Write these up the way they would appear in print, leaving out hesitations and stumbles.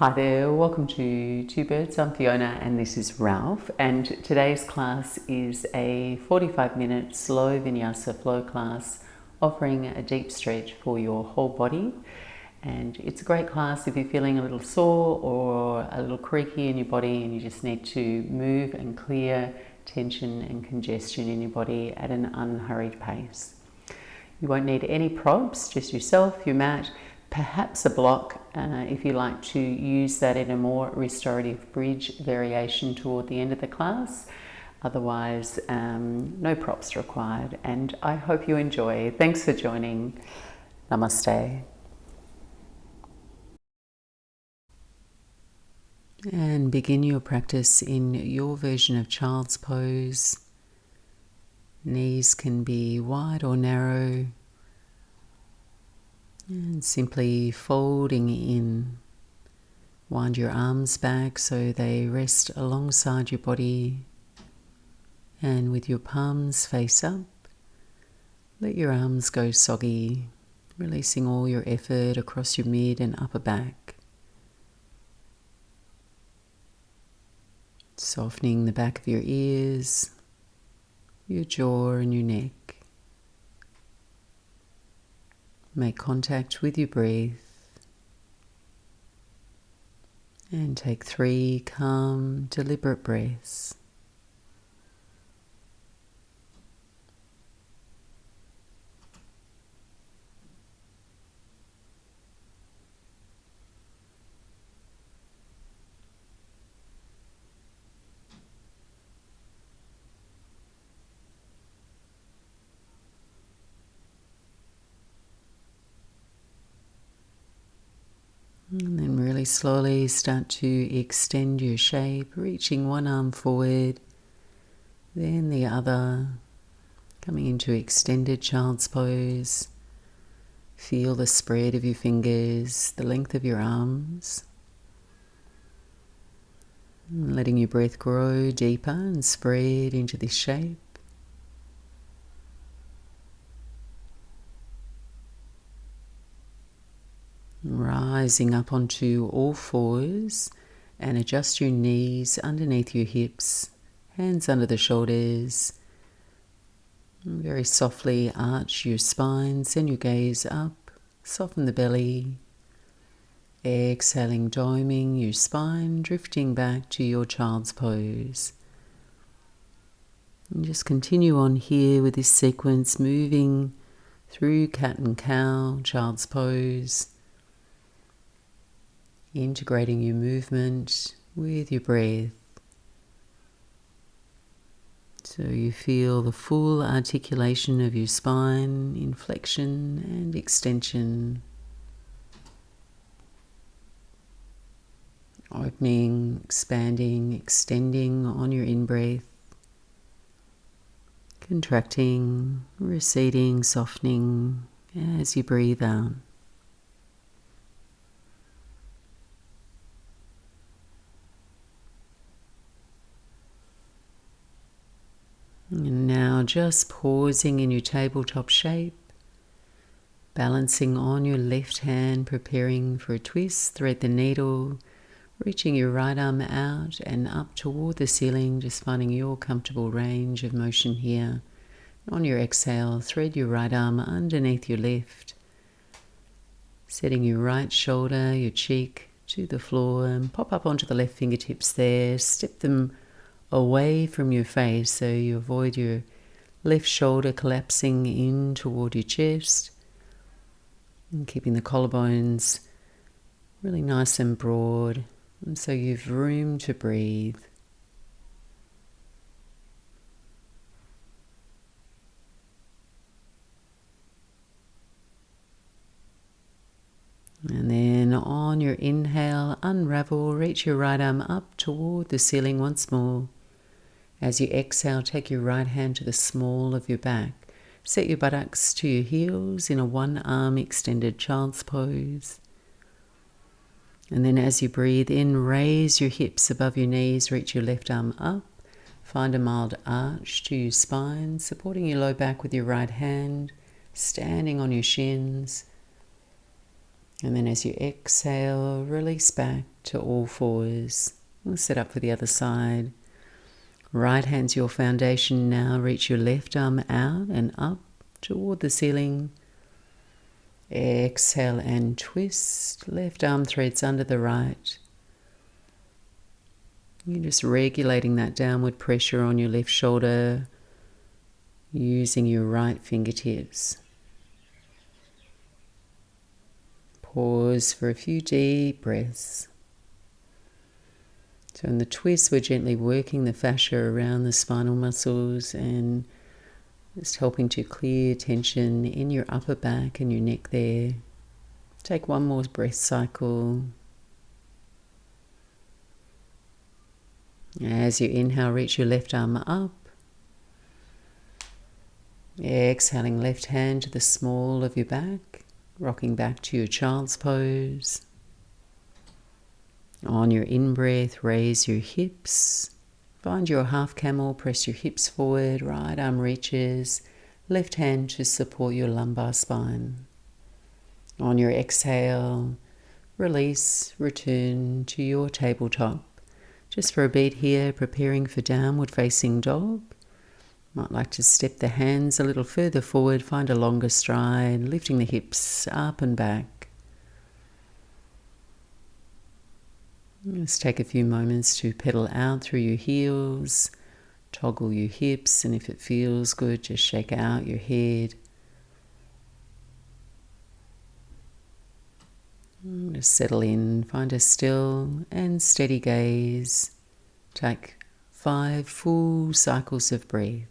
Hi there, welcome to Two Birds. I'm Fiona and this is Ralph, and today's class is a 45-minute slow Vinyasa flow class offering a deep stretch for your whole body. And it's a great class if you're feeling a little sore or a little creaky in your body and you just need to move and clear tension and congestion in your body at an unhurried pace. You won't need any props, just yourself, your mat, perhaps a block if you like to use that in a more restorative bridge variation toward the end of the class. Otherwise, no props required, and I hope you enjoy. Thanks for joining. Namaste. And begin your practice in your version of child's pose. Knees can be wide or narrow. And simply folding in. Wind your arms back so they rest alongside your body. And with your palms face up, let your arms go soggy, releasing all your effort across your mid and upper back. Softening the back of your ears, your jaw and your neck. Make contact with your breath and take 3 calm, deliberate breaths. And then really slowly start to extend your shape, reaching one arm forward, then the other, coming into extended child's pose. Feel the spread of your fingers, the length of your arms. And letting your breath grow deeper and spread into this shape. Rising up onto all fours and adjust your knees underneath your hips, hands under the shoulders. Very softly arch your spine, send your gaze up, soften the belly. Exhaling, doming your spine, drifting back to your child's pose. And just continue on here with this sequence, moving through cat and cow, child's pose. Integrating your movement with your breath so you feel the full articulation of your spine, inflection and extension. Opening, expanding, extending on your in-breath. Contracting, receding, softening as you breathe out. And now just pausing in your tabletop shape, balancing on your left hand, preparing for a twist, thread the needle, reaching your right arm out and up toward the ceiling, just finding your comfortable range of motion here. On your exhale, thread your right arm underneath your left, setting your right shoulder, your cheek to the floor and pop up onto the left fingertips there, step them away from your face so you avoid your left shoulder collapsing in toward your chest, and keeping the collarbones really nice and broad, and so you've room to breathe. And then on your inhale, unravel, reach your right arm up toward the ceiling once more. As you exhale, take your right hand to the small of your back. Set your buttocks to your heels in a one-arm extended child's pose. And then as you breathe in, raise your hips above your knees, reach your left arm up. Find a mild arch to your spine, supporting your low back with your right hand, standing on your shins. And then as you exhale, release back to all fours. We'll set up for the other side. Right hand's your foundation now. Reach your left arm out and up toward the ceiling. Exhale and twist. Left arm threads under the right. You're just regulating that downward pressure on your left shoulder using your right fingertips. Pause for a few deep breaths. So in the twist, we're gently working the fascia around the spinal muscles and just helping to clear tension in your upper back and your neck there. Take one more breath cycle. As you inhale, reach your left arm up. Exhaling, left hand to the small of your back, rocking back to your child's pose. On your in-breath, raise your hips. Find your half camel, press your hips forward, right arm reaches, left hand to support your lumbar spine. On your exhale, release, return to your tabletop. Just for a beat here, preparing for downward facing dog. Might like to step the hands a little further forward, find a longer stride, lifting the hips up and back. Just take a few moments to pedal out through your heels, toggle your hips, and if it feels good, just shake out your head. Just settle in, find a still and steady gaze. Take 5 full cycles of breath.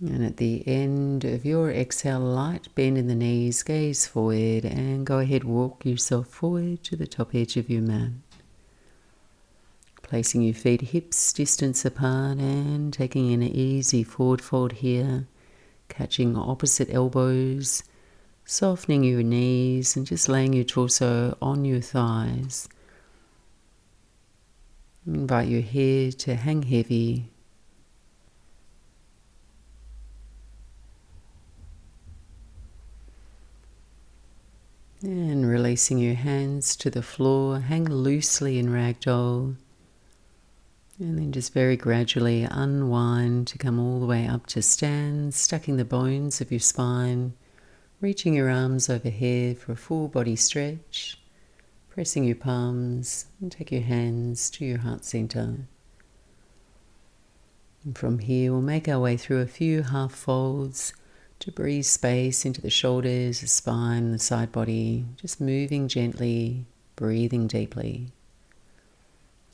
And at the end of your exhale, light bend in the knees, gaze forward, and go ahead, walk yourself forward to the top edge of your mat. Placing your feet hips distance apart and taking an easy forward fold here, catching opposite elbows, softening your knees and just laying your torso on your thighs. Invite your head to hang heavy. And releasing your hands to the floor, hang loosely in ragdoll. And then just very gradually unwind to come all the way up to stand, stacking the bones of your spine, reaching your arms overhead for a full body stretch, pressing your palms and take your hands to your heart center. And from here we'll make our way through a few half folds to breathe space into the shoulders, the spine, the side body, just moving gently, breathing deeply.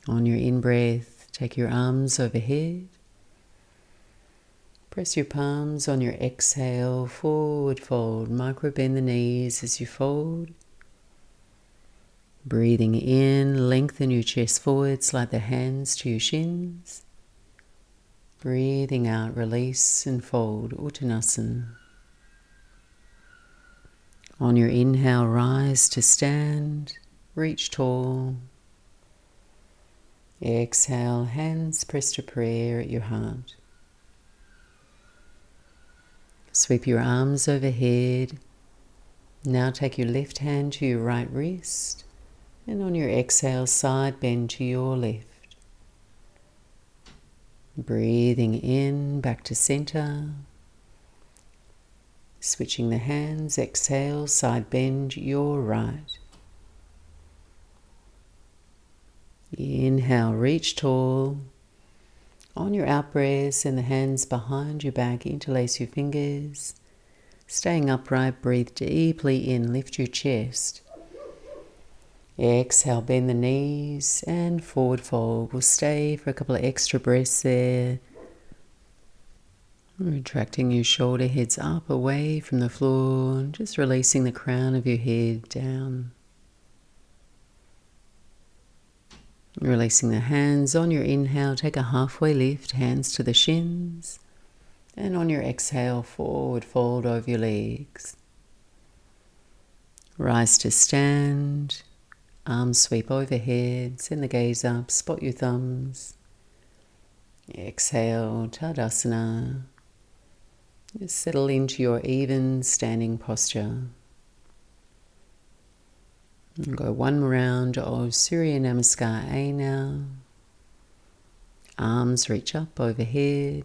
On your in-breath, take your arms overhead. Press your palms on your exhale, forward fold, micro bend the knees as you fold. Breathing in, lengthen your chest forward, slide the hands to your shins. Breathing out, release and fold, Uttanasana. On your inhale, rise to stand, reach tall. Exhale, hands press to prayer at your heart. Sweep your arms overhead. Now take your left hand to your right wrist, and on your exhale, side bend to your left. Breathing in, back to center. Switching the hands, exhale, side bend your right. Inhale, reach tall. On your out-breath, send the hands behind your back, interlace your fingers. Staying upright, breathe deeply in, lift your chest. Exhale, bend the knees and forward fold. We'll stay for a couple of extra breaths there. Retracting your shoulder heads up away from the floor and just releasing the crown of your head down. Releasing the hands on your inhale, take a halfway lift, hands to the shins. And on your exhale, forward fold over your legs. Rise to stand, arms sweep overhead, send the gaze up, spot your thumbs. Exhale, Tadasana. Just settle into your even standing posture. And go one round of Surya Namaskar A now. Arms reach up overhead.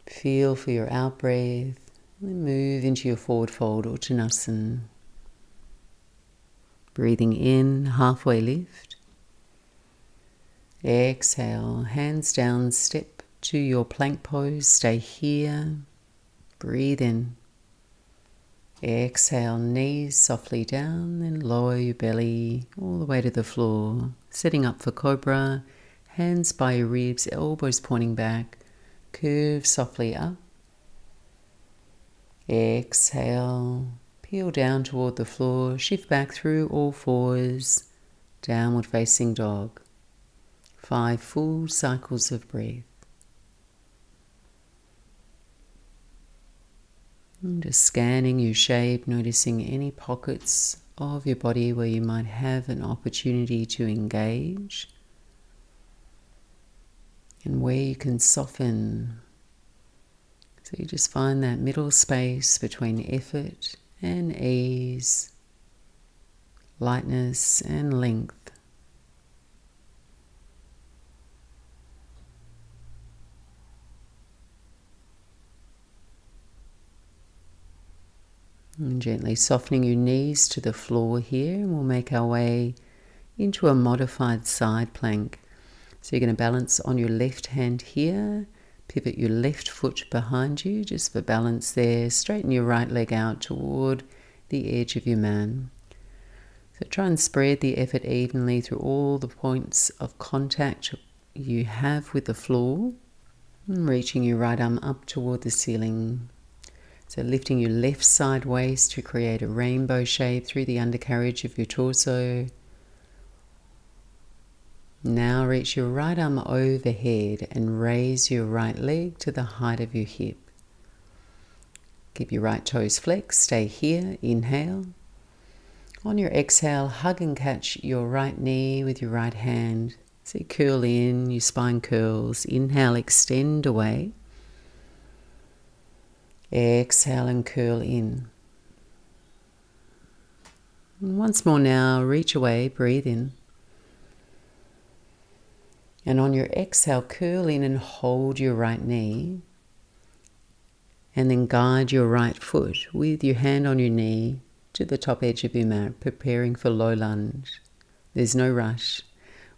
Feel for your out-breath. And move into your forward fold, Uttanasana. Breathing in, halfway lift. Exhale, hands down, step to your plank pose. Stay here. Breathe in. Exhale, knees softly down, then lower your belly all the way to the floor. Setting up for Cobra, hands by your ribs, elbows pointing back. Curve softly up. Exhale, peel down toward the floor, shift back through all fours, downward facing dog. 5 full cycles of breath. And just scanning your shape, noticing any pockets of your body where you might have an opportunity to engage and where you can soften. So you just find that middle space between effort and ease, lightness and length. And gently softening your knees to the floor here, and we'll make our way into a modified side plank. So you're going to balance on your left hand here, pivot your left foot behind you just for balance there, straighten your right leg out toward the edge of your mat. So try and spread the effort evenly through all the points of contact you have with the floor, and reaching your right arm up toward the ceiling. So lifting your left side waist to create a rainbow shape through the undercarriage of your torso. Now reach your right arm overhead and raise your right leg to the height of your hip. Keep your right toes flexed, stay here, inhale. On your exhale, hug and catch your right knee with your right hand. So you curl in, your spine curls. Inhale, extend away. Exhale and curl in. And once more now, reach away, breathe in. And on your exhale, curl in and hold your right knee. And then guide your right foot with your hand on your knee to the top edge of your mat, preparing for low lunge. There's no rush.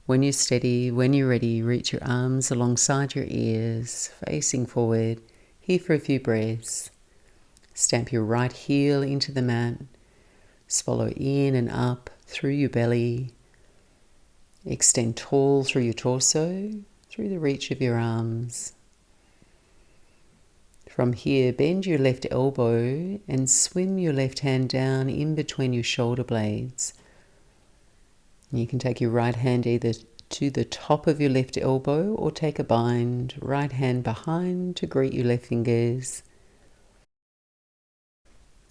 When you're steady, when you're ready, reach your arms alongside your ears, facing forward. Here for a few breaths. Stamp your right heel into the mat. Swallow in and up through your belly. Extend tall through your torso, through the reach of your arms. From here, bend your left elbow and swim your left hand down in between your shoulder blades. You can take your right hand either to the top of your left elbow or take a bind, right hand behind to greet your left fingers.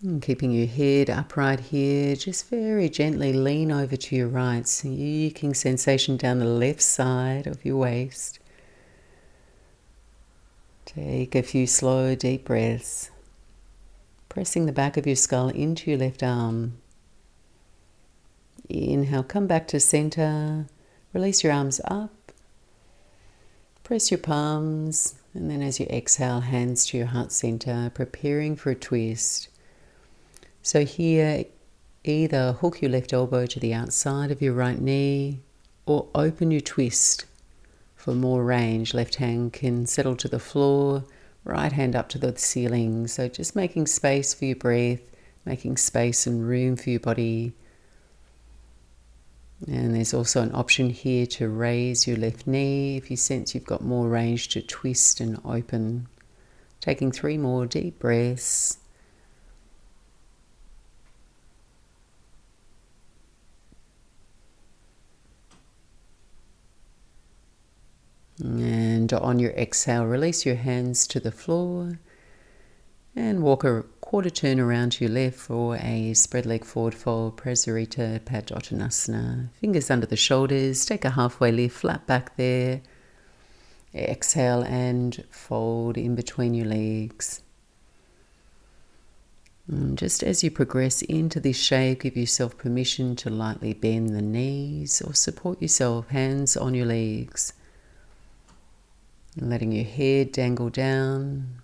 And keeping your head upright here, just very gently lean over to your right, seeking sensation down the left side of your waist. Take a few slow, deep breaths, pressing the back of your skull into your left arm. Inhale, come back to center, release your arms up, press your palms, and then as you exhale, hands to your heart center, preparing for a twist. So here, either hook your left elbow to the outside of your right knee or open your twist for more range. Left hand can settle to the floor, right hand up to the ceiling. So just making space for your breath, making space and room for your body. And there's also an option here to raise your left knee if you sense you've got more range to twist and open. Taking 3 more deep breaths. And on your exhale, release your hands to the floor and walk a quarter turn around to your left for a spread leg forward fold, Prasarita Padottanasana. Fingers under the shoulders, take a halfway lift, flat back there. Exhale and fold in between your legs. And just as you progress into this shape, give yourself permission to lightly bend the knees or support yourself, hands on your legs. Letting your head dangle down.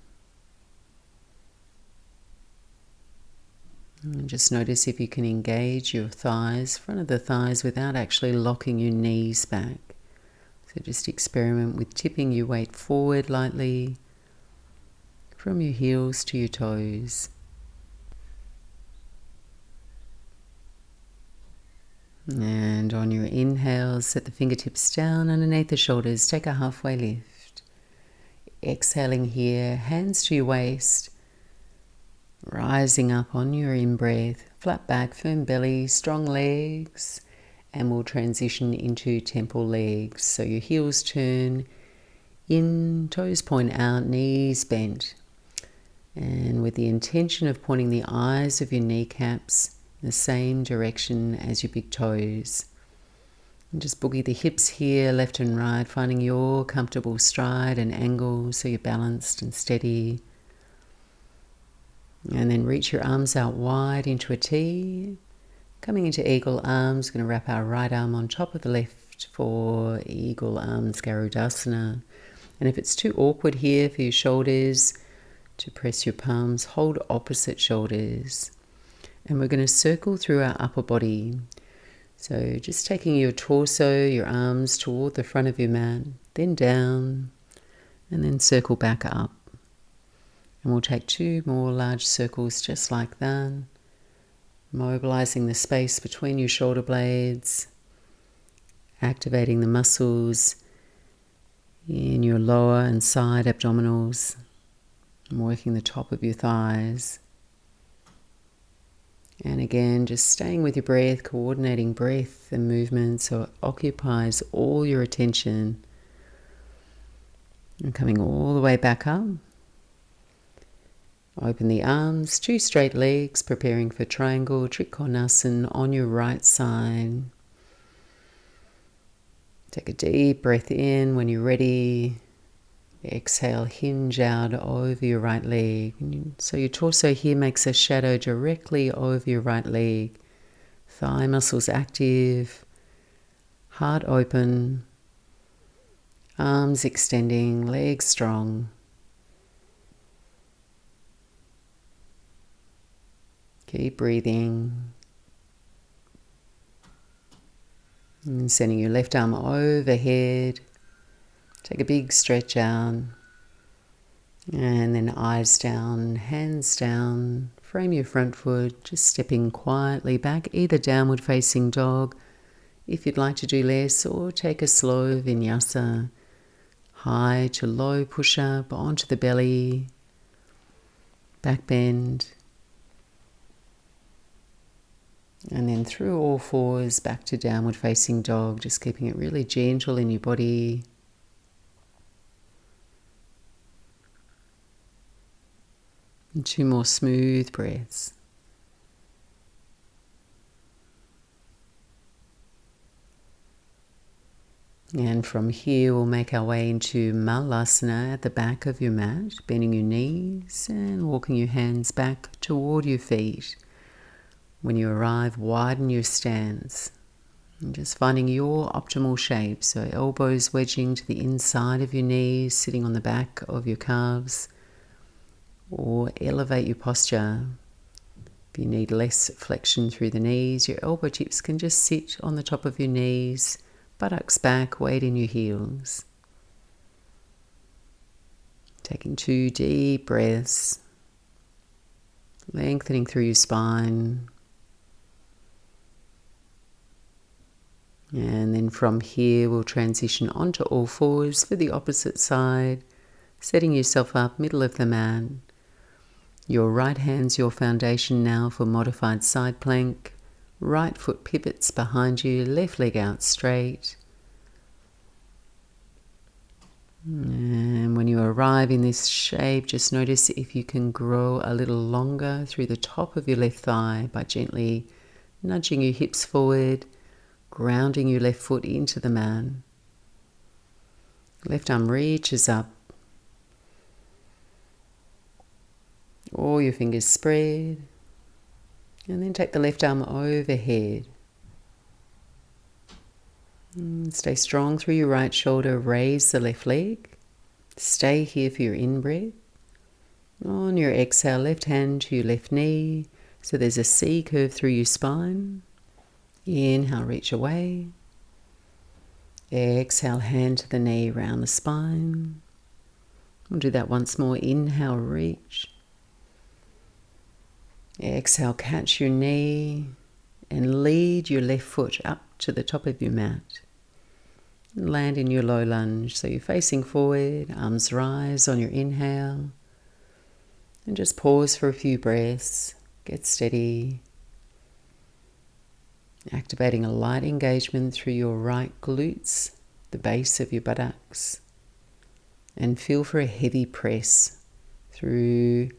And just notice if you can engage your thighs, front of the thighs, without actually locking your knees back. So just experiment with tipping your weight forward lightly from your heels to your toes. And on your inhale, set the fingertips down underneath the shoulders. Take a halfway lift. Exhaling here, hands to your waist. Rising up on your in-breath, flat back, firm belly, strong legs, and we'll transition into temple legs. So your heels turn in, toes point out, knees bent. And with the intention of pointing the eyes of your kneecaps in the same direction as your big toes. And just boogie the hips here, left and right, finding your comfortable stride and angle so you're balanced and steady. And then reach your arms out wide into a T. Coming into eagle arms, going to wrap our right arm on top of the left for eagle arms, Garudasana. And if it's too awkward here for your shoulders to press your palms, hold opposite shoulders. And we're going to circle through our upper body. So just taking your torso, your arms toward the front of your mat, then down, and then circle back up. And we'll take 2 more large circles just like that, mobilizing the space between your shoulder blades, activating the muscles in your lower and side abdominals, and working the top of your thighs. And again, just staying with your breath, coordinating breath and movement so it occupies all your attention. And coming all the way back up. Open the arms, 2 straight legs, preparing for triangle, Trikonasana on your right side. Take a deep breath in. When you're ready, exhale, hinge out over your right leg. So your torso here makes a shadow directly over your right leg. Thigh muscles active, heart open, arms extending, legs strong. Keep breathing. And sending your left arm overhead. Take a big stretch out. And then eyes down, hands down. Frame your front foot, just stepping quietly back, either downward facing dog, if you'd like to do less, or take a slow Vinyasa. High to low push up onto the belly. Back bend. And then through all fours, back to downward facing dog, just keeping it really gentle in your body. And 2 more smooth breaths. And from here, we'll make our way into Malasana at the back of your mat, bending your knees and walking your hands back toward your feet. When you arrive, widen your stance and just finding your optimal shape. So elbows wedging to the inside of your knees, sitting on the back of your calves, or elevate your posture. If you need less flexion through the knees, your elbow tips can just sit on the top of your knees, buttocks back, weight in your heels. Taking 2 deep breaths, lengthening through your spine. And then from here, we'll transition onto all fours for the opposite side, setting yourself up middle of the mat. Your right hand's your foundation now for modified side plank. Right foot pivots behind you, left leg out straight. And when you arrive in this shape, just notice if you can grow a little longer through the top of your left thigh by gently nudging your hips forward, grounding your left foot into the mat. Left arm reaches up. All your fingers spread. And then take the left arm overhead. Stay strong through your right shoulder. Raise the left leg. Stay here for your in-breath. On your exhale, left hand to your left knee. So there's a C curve through your spine. Inhale, reach away. Exhale, hand to the knee, round the spine. We'll do that once more. Inhale, reach. Exhale, catch your knee and lead your left foot up to the top of your mat. And land in your low lunge. So you're facing forward, arms rise on your inhale. And just pause for a few breaths. Get steady. Activating a light engagement through your right glutes, the base of your buttocks. And feel for a heavy press through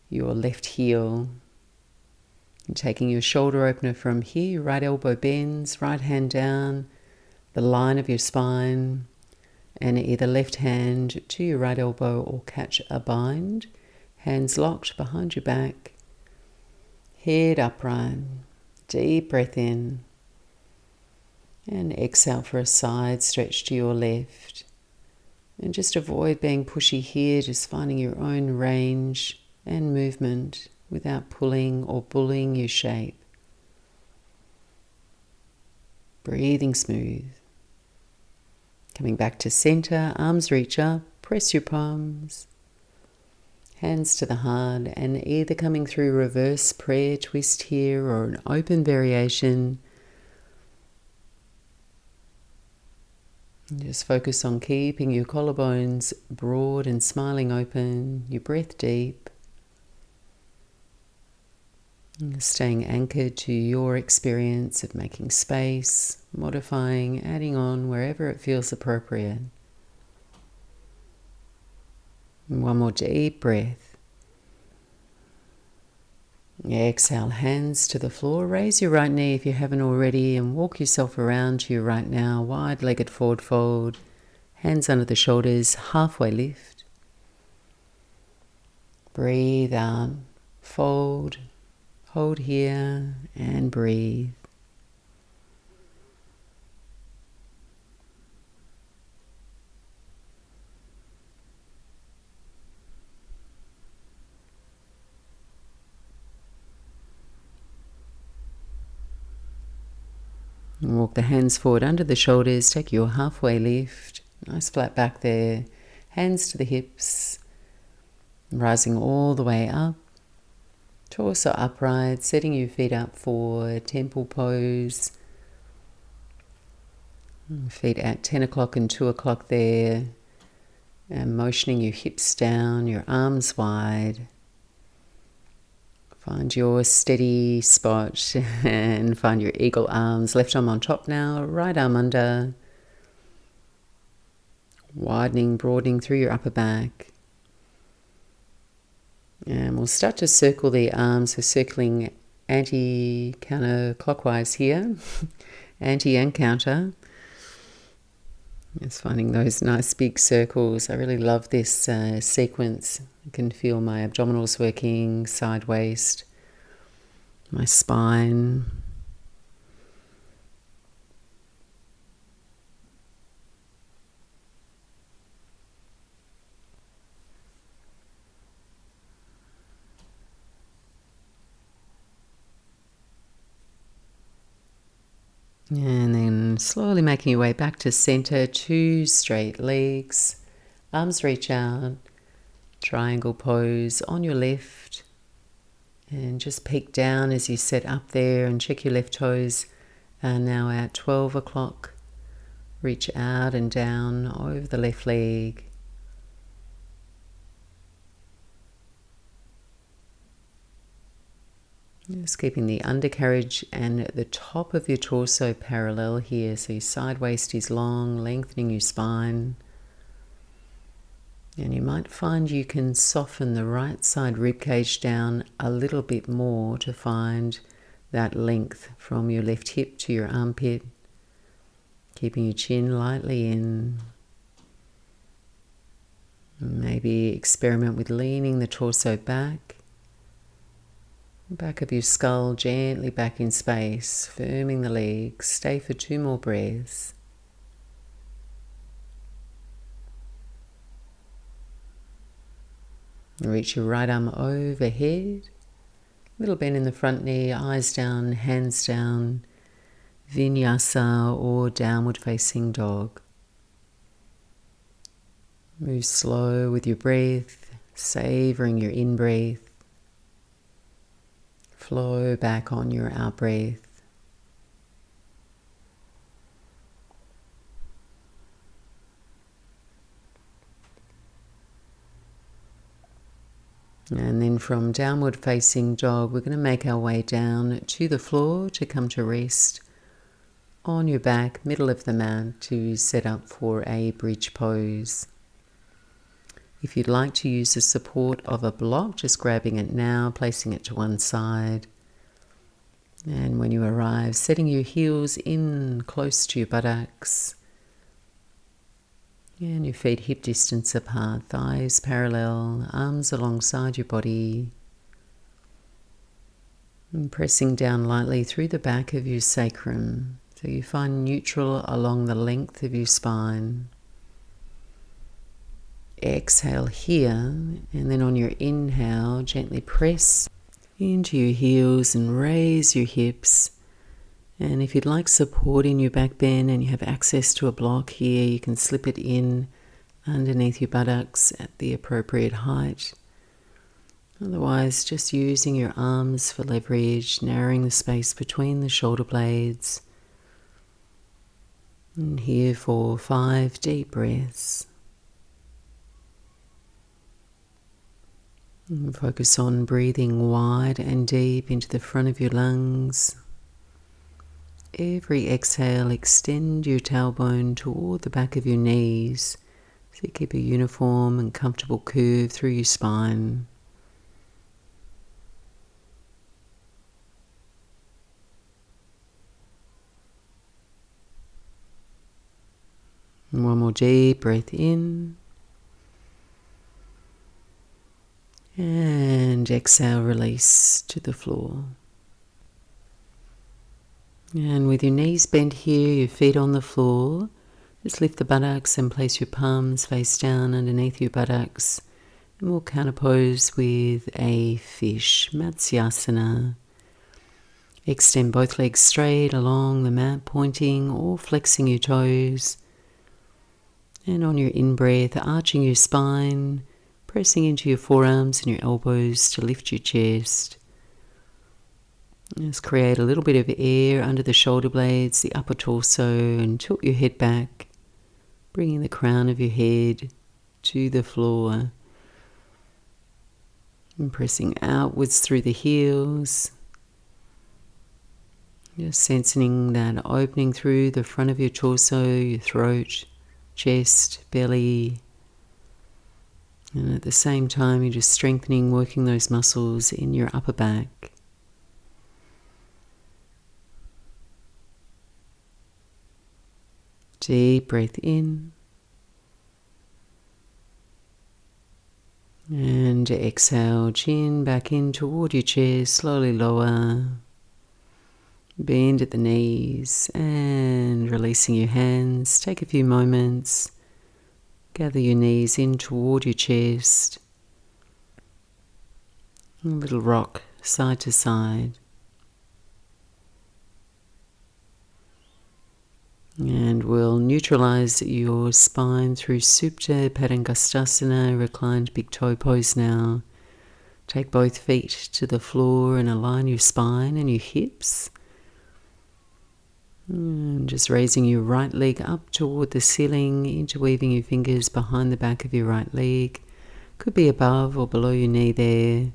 your left heel. And taking your shoulder opener from here, your right elbow bends, right hand down the line of your spine, and either left hand to your right elbow or catch a bind. Hands locked behind your back, head upright, deep breath in, and exhale for a side stretch to your left. And just avoid being pushy here, just finding your own range and movement without pulling or bullying your shape. Breathing smooth. Coming back to center, arms reach up, press your palms, hands to the heart, and either coming through reverse prayer twist here or an open variation. Just focus on keeping your collarbones broad and smiling open, your breath deep. Staying anchored to your experience of making space, modifying, adding on wherever it feels appropriate. And one more deep breath. Exhale, hands to the floor. Raise your right knee if you haven't already and walk yourself around to your right now. Wide-legged forward fold. Hands under the shoulders, halfway lift. Breathe out, fold. Hold here and breathe. And walk the hands forward under the shoulders. Take your halfway lift. Nice flat back there. Hands to the hips. Rising all the way up. Torso upright, setting your feet up for temple pose. Feet at 10 o'clock and 2 o'clock there. And motioning your hips down, your arms wide. Find your steady spot and find your eagle arms. Left arm on top now, right arm under. Widening, broadening through your upper back. And we'll start to circle the arms. We're circling anti-counterclockwise here. Anti and counter. Just finding those nice big circles. I really love this sequence. I can feel my abdominals working, side waist, my spine. And then slowly making your way back to center, 2 straight legs, arms reach out, triangle pose on your left, and just peek down as you set up there and check your left toes are now at 12 o'clock. Reach out and down over the left leg. Just keeping the undercarriage and the top of your torso parallel here. So your side waist is long, lengthening your spine. And you might find you can soften the right side ribcage down a little bit more to find that length from your left hip to your armpit, keeping your chin lightly in. Maybe experiment with leaning the torso back of your skull gently back in space, firming the legs. Stay for 2 more breaths. Reach your right arm overhead, little bend in the front knee, eyes down, hands down, Vinyasa or downward facing dog. Move slow with your breath, savoring your in-breath. Flow back on your out-breath. And then from downward facing dog, we're going to make our way down to the floor to come to rest on your back, middle of the mat, to set up for a bridge pose. If you'd like to use the support of a block, just grabbing it now, placing it to one side. And when you arrive, setting your heels in close to your buttocks. And your feet hip distance apart, thighs parallel, arms alongside your body. And pressing down lightly through the back of your sacrum, so you find neutral along the length of your spine. Exhale here, and then on your inhale, gently press into your heels and raise your hips. And if you'd like support in your back bend and you have access to a block here, you can slip it in underneath your buttocks at the appropriate height. Otherwise, just using your arms for leverage, narrowing the space between the shoulder blades. And here for 5 deep breaths. And focus on breathing wide and deep into the front of your lungs. Every exhale, extend your tailbone toward the back of your knees, so you keep a uniform and comfortable curve through your spine. And one more deep breath in. And exhale, release to the floor. And with your knees bent here, your feet on the floor, just lift the buttocks and place your palms face down underneath your buttocks. And we'll counterpose with a fish, Matsyasana. Extend both legs straight along the mat, pointing or flexing your toes. And on your in-breath, arching your spine, pressing into your forearms and your elbows to lift your chest. Just create a little bit of air under the shoulder blades, the upper torso, and tilt your head back, bringing the crown of your head to the floor. And pressing outwards through the heels. Just sensing that opening through the front of your torso, your throat, chest, belly. And at the same time, you're just strengthening, working those muscles in your upper back. Deep breath in. And exhale, chin back in toward your chest, slowly lower. Bend at the knees and releasing your hands. Take a few moments. Gather your knees in toward your chest. A little rock side to side. And we'll neutralize your spine through Supje, Padangasthasana, reclined big toe pose now. Take both feet to the floor and align your spine and your hips. And just raising your right leg up toward the ceiling, interweaving your fingers behind the back of your right leg. Could be above or below your knee there.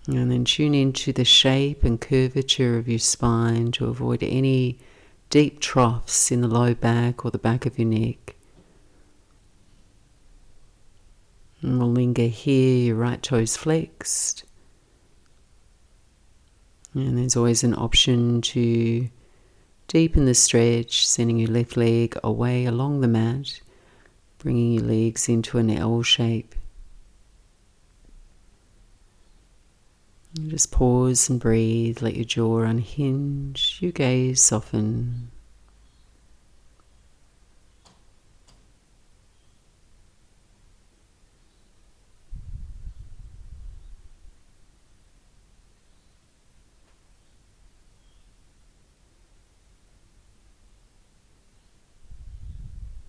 And then tune into the shape and curvature of your spine to avoid any deep troughs in the low back or the back of your neck. And we'll linger here, your right toes flexed. And there's always an option to deepen the stretch, sending your left leg away along the mat, bringing your legs into an L shape. And just pause and breathe, let your jaw unhinge, your gaze soften.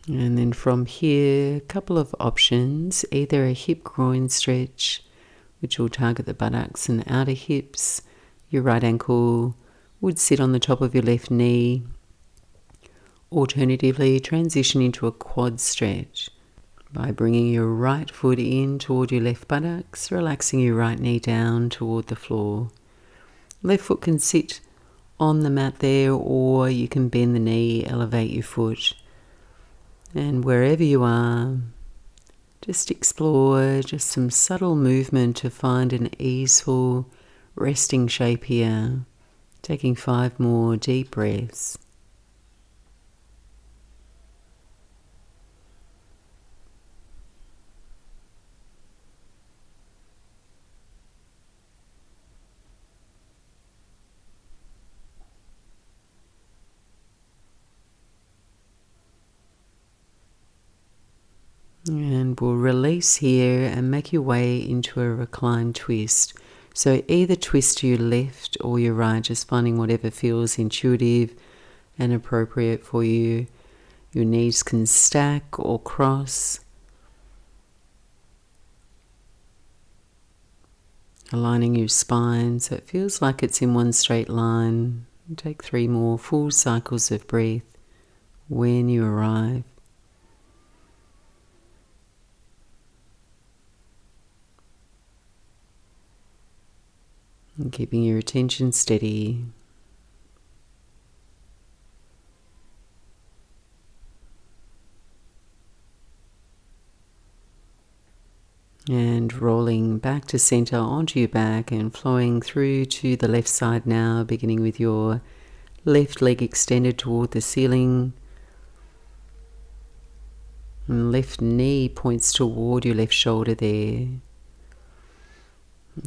And then from here, a couple of options, either a hip groin stretch, which will target the buttocks and outer hips. Your right ankle would sit on the top of your left knee. Alternatively, transition into a quad stretch by bringing your right foot in toward your left buttocks, relaxing your right knee down toward the floor. Left foot can sit on the mat there, or you can bend the knee, elevate your foot. And wherever you are, just explore just some subtle movement to find an easeful resting shape here. Taking 5 more deep breaths. And we'll release here and make your way into a reclined twist. So either twist to your left or your right, just finding whatever feels intuitive and appropriate for you. Your knees can stack or cross. Aligning your spine so it feels like it's in one straight line. Take 3 more full cycles of breath when you arrive. And keeping your attention steady. And rolling back to center onto your back and flowing through to the left side now, beginning with your left leg extended toward the ceiling. And left knee points toward your left shoulder there.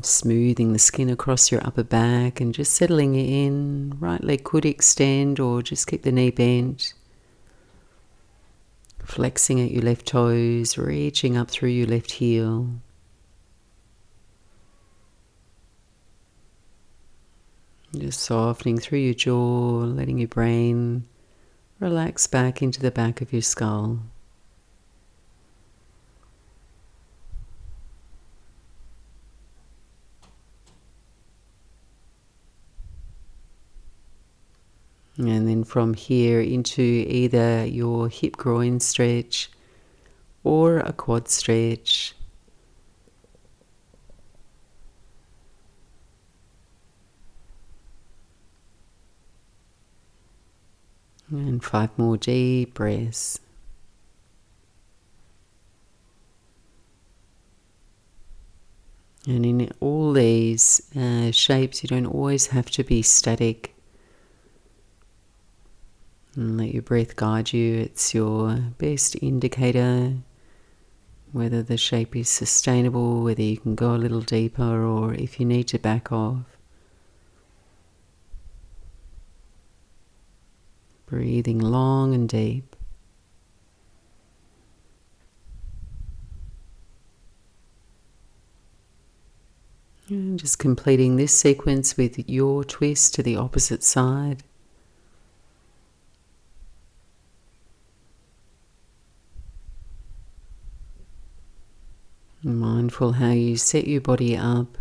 Smoothing the skin across your upper back and just settling it in. Right leg could extend or just keep the knee bent. Flexing at your left toes, reaching up through your left heel. Just softening through your jaw, letting your brain relax back into the back of your skull. And then from here into either your hip groin stretch or a quad stretch. And 5 more deep breaths. And in all these shapes, you don't always have to be static. And let your breath guide you. It's your best indicator whether the shape is sustainable, whether you can go a little deeper, or if you need to back off. Breathing long and deep. And just completing this sequence with your twist to the opposite side. Mindful how you set your body up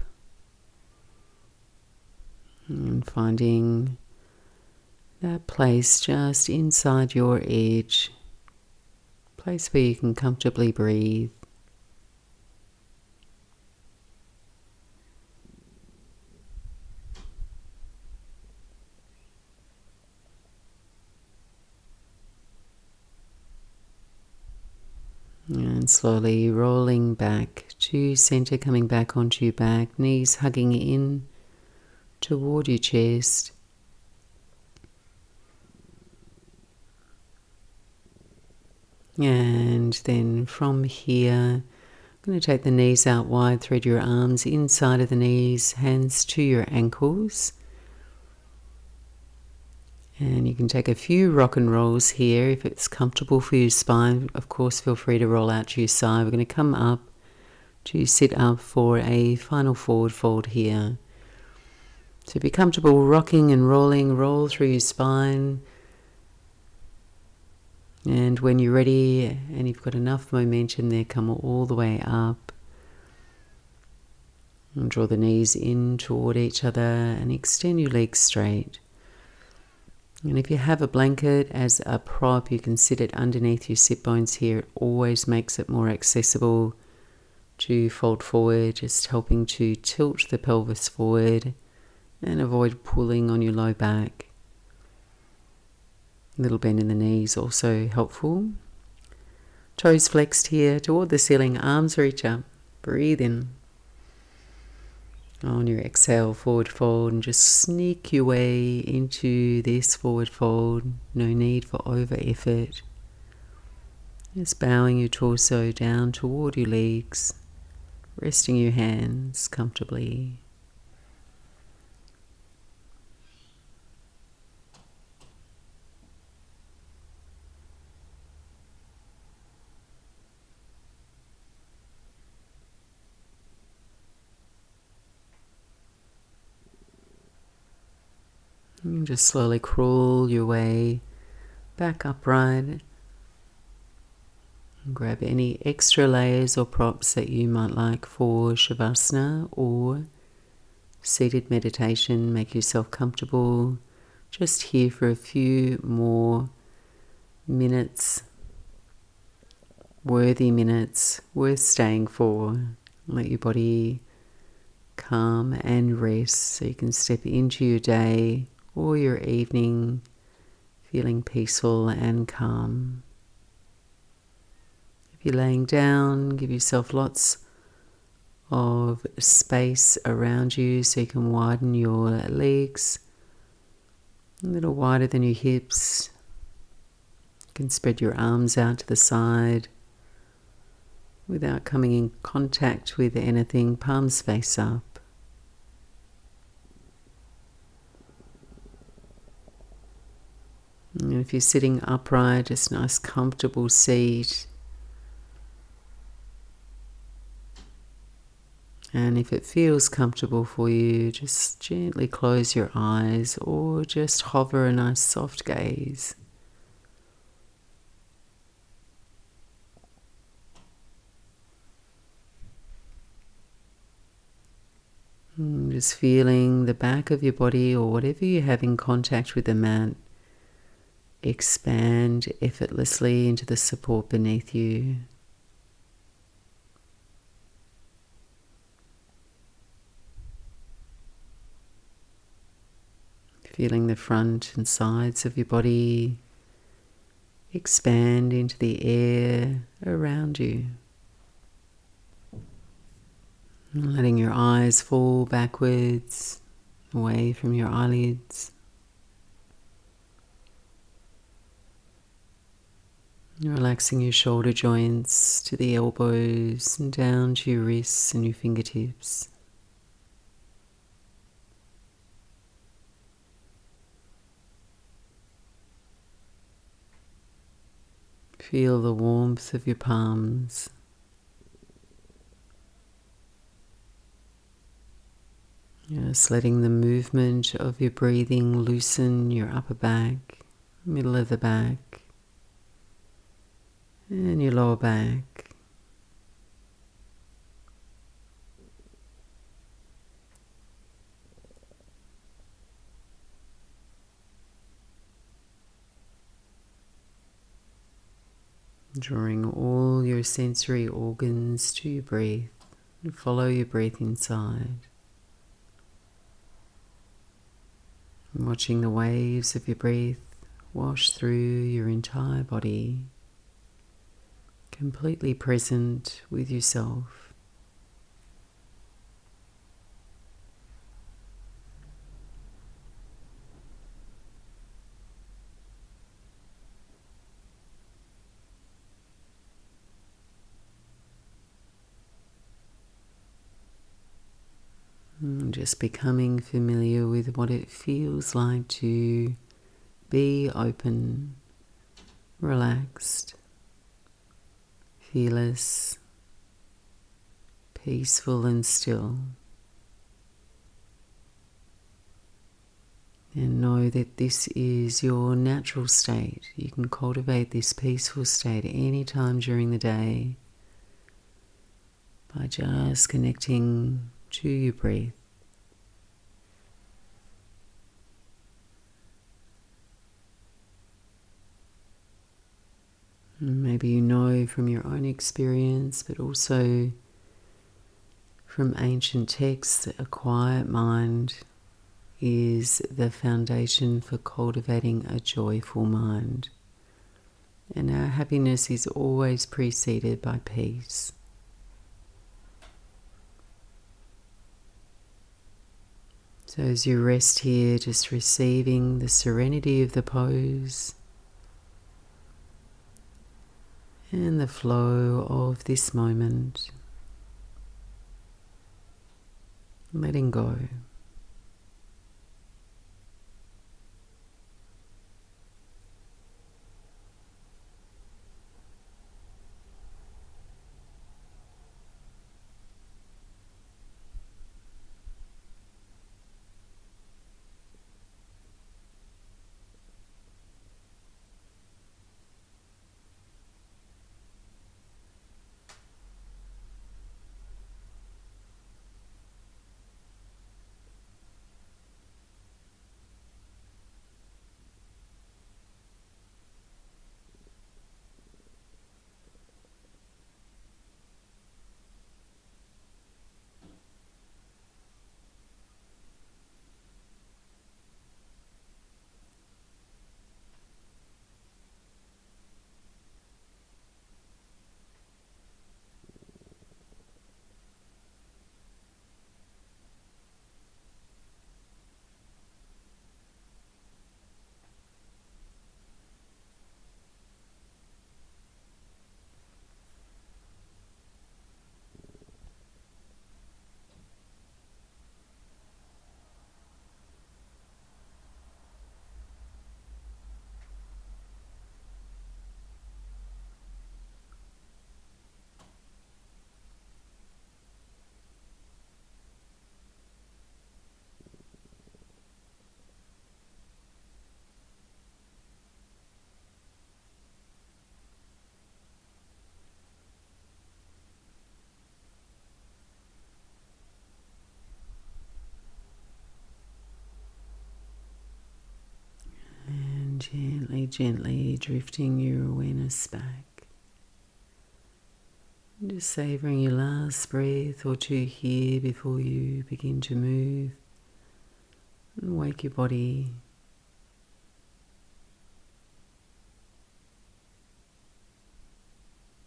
and finding that place just inside your edge, place where you can comfortably breathe. And slowly rolling back to center, coming back onto your back, knees hugging in toward your chest. And then from here, I'm going to take the knees out wide, thread your arms inside of the knees, hands to your ankles. And you can take a few rock and rolls here if it's comfortable for your spine. Of course, feel free to roll out to your side. We're going to come up to sit up for a final forward fold here. So be comfortable rocking and rolling, roll through your spine. And when you're ready and you've got enough momentum there, come all the way up. And draw the knees in toward each other and extend your legs straight. And if you have a blanket as a prop, you can sit it underneath your sit bones here. It always makes it more accessible to fold forward, just helping to tilt the pelvis forward and avoid pulling on your low back. A little bend in the knees also helpful. Toes flexed here toward the ceiling, arms reach up. Breathe in. On your exhale, forward fold, and just sneak your way into this forward fold. No need for over effort. Just bowing your torso down toward your legs, resting your hands comfortably. And just slowly crawl your way back upright. And grab any extra layers or props that you might like for Shavasana or seated meditation. Make yourself comfortable. Just here for a few more minutes. Worthy minutes, worth staying for. Let your body calm and rest so you can step into your day or your evening feeling peaceful and calm. If you're laying down, give yourself lots of space around you so you can widen your legs a little wider than your hips. You can spread your arms out to the side without coming in contact with anything, palms face up. And if you're sitting upright, just a nice comfortable seat. And if it feels comfortable for you, just gently close your eyes or just hover a nice soft gaze. And just feeling the back of your body or whatever you have in contact with the mat expand effortlessly into the support beneath you. Feeling the front and sides of your body expand into the air around you. And letting your eyes fall backwards, away from your eyelids. Relaxing your shoulder joints to the elbows and down to your wrists and your fingertips. Feel the warmth of your palms. Just letting the movement of your breathing loosen your upper back, middle of the back, and your lower back. Drawing all your sensory organs to your breath, and follow your breath inside. And watching the waves of your breath wash through your entire body, completely present with yourself. And just becoming familiar with what it feels like to be open, relaxed, fearless, peaceful and still. And know that this is your natural state. You can cultivate this peaceful state any time during the day by just connecting to your breath. Maybe you know from your own experience, but also from ancient texts, that a quiet mind is the foundation for cultivating a joyful mind. And our happiness is always preceded by peace. So as you rest here, just receiving the serenity of the pose and the flow of this moment, letting go. Gently, gently drifting your awareness back. And just savouring your last breath or two here before you begin to move and wake your body.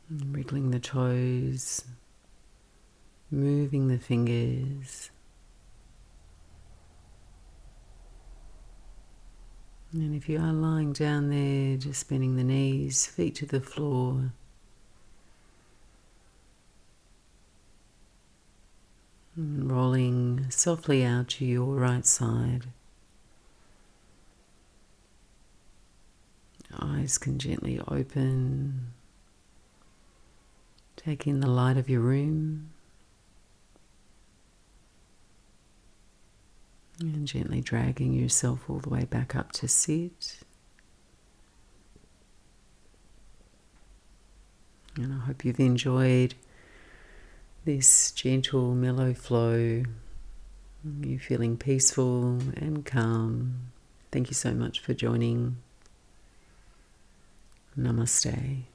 And wriggling the toes, moving the fingers. And if you are lying down there, just bending the knees, feet to the floor. And rolling softly out to your right side. Eyes can gently open. Take in the light of your room. And gently dragging yourself all the way back up to sit. And I hope you've enjoyed this gentle, mellow flow. You're feeling peaceful and calm. Thank you so much for joining. Namaste.